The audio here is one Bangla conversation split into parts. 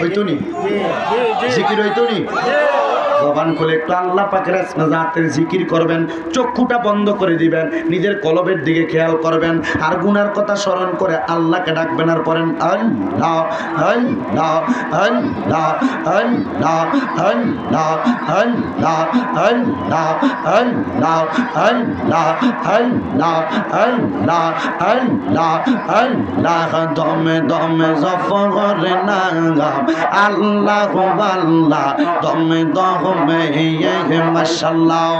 হইতো নি জিকির হইতো নি জবান খুলে একটু আল্লাহ পাকের আসমা জাতের জিকির করবেন চক্ষুটা বন্ধ করে দিবেন নিজের কলবের দিকে খেয়াল করবেন আর গুনার কথা স্মরণ করে আল্লাহকে ডাকবেন আর পড়েন আল্লাহ আল্লাহ আল্লাহ আল্লাহ আল্লাহ আল্লাহ আল্লাহ আল্লাহ আল্লাহ আল্লাহ আল্লাহ আল্লাহ আল্লাহ দমে দমে জফর নাম আল্লাহ আল্লাহ দমে দমে মাশাআল্লাহ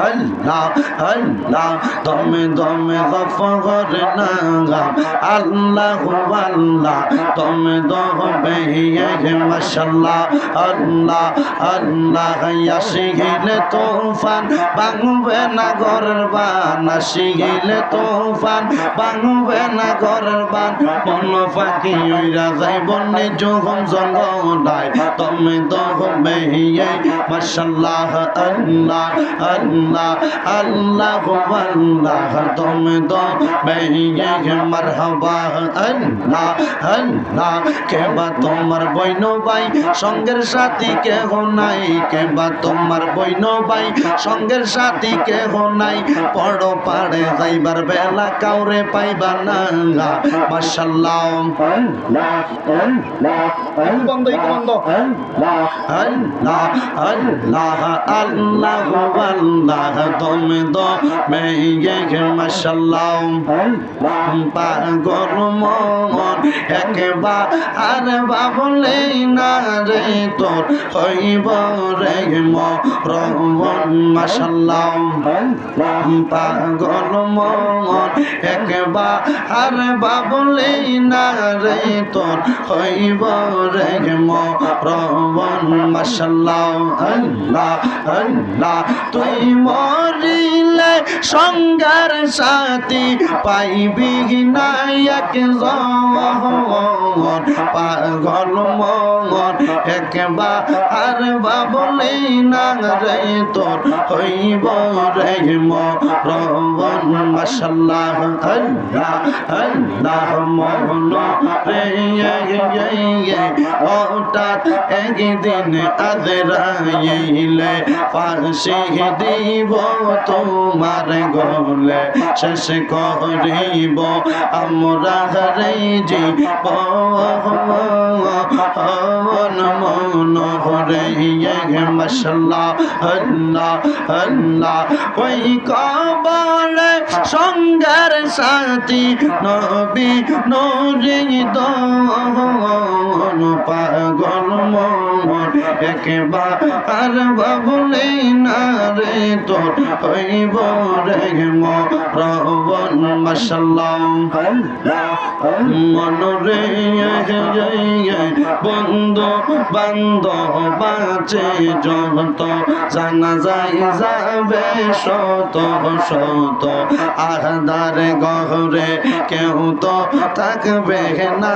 আল্লাহ আল্লাহ দমে দমে জফর নাম আল্লাহ আল্লাহ দমে দমে মাশাআল্লাহ আল্লাহ আল্লাহ আসিলে তুফান ভাঙবে না ঘরের বান আসিলে তুফান ভাঙবে না ঘরের বান মন ফাঁকি উইরা যাইব নিজম জঙ্গলায় তুমি দমে মাশাআল্লাহ আল্লাহ আল্লাহ আল্লাহ আল্লাহ তুমি দমে মারহাবা আল্লাহ আল্লাহ কেবা তোমার বইন ভাই সঙ্গের সাথী কেহ নাই কেবা তোমার বইন ভাই সঙ্গের সাথী কেহ নাই পড়ো পাড়ে যাইবার বেলা কাউরে পাইবা না মাশাআল্লাহ বন্ধ আল্লাহ আল্লাহ আল্লাহ আল্লাহ তুমি দমে মাশাআল্লাহ পাগল মন একবার আর বাবলে না রে তোর হইব রে মরণ মাশাআল্লাহ পাগল মন একবার আর বাবলে না রে তোর হইব রে মরণ মাশাআল্লাহ আল্লাহ আল্লাহ তুই মরিলে সঙ্গার সাথী পাইবি না এক জন পাগল মন একবার আর বাবলে না রে তোর হইব রে মরণ মাশাআল্লাহ আল্লাহ আল্লাহ মন রে হঠাৎ একদিন আজরাইলে ফাঁসি দিব তোমার গলে শেষ করিব আমরা রে জীবন মন রে মাশাআল্লাহ আল্লাহ আল্লাহ ওই কবরে সঙ্গার সাথী নবী নূরে দন পাগল মন একবার আর বাবলে না রে তোর হইব রে মরণ মাশাআল্লাহ মন রে বন্ধু বান্ধব বাঁচে যত জানা যায় যাবে শত শত আধার গহরে কেউ তো থাকবে না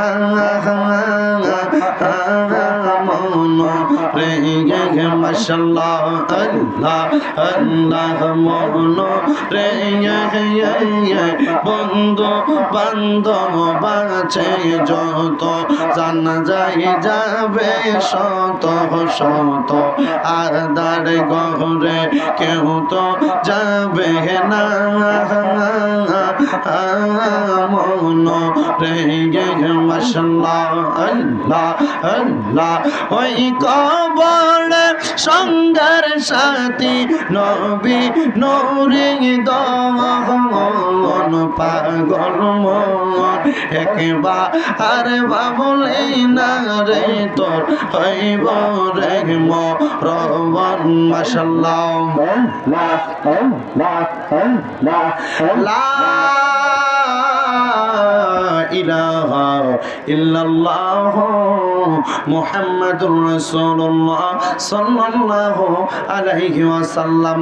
মন রে মাশাআল্লাহ আল্লাহ আল্লাহ মন রে বন্ধু বান্ধব বাঁচে যত জানা যায় যাবে শত শত আদার গহরে কেউ তো যাবে না মন রে মাশাআল্লাহ আল্লাহ আল্লাহ ওই কবরে সঙ্গার সাথী নবী নূরে দন পাগল মন একবার আর বাবলে না রে তোর হইব রে মরণ মাশাআল্লাহ লা ইলাহা ইল্লাল্লাহ মুহাম্মাদুর রাসূলুল্লাহ সাল্লাল্লাহু আলাইহি ওয়াসাল্লাম।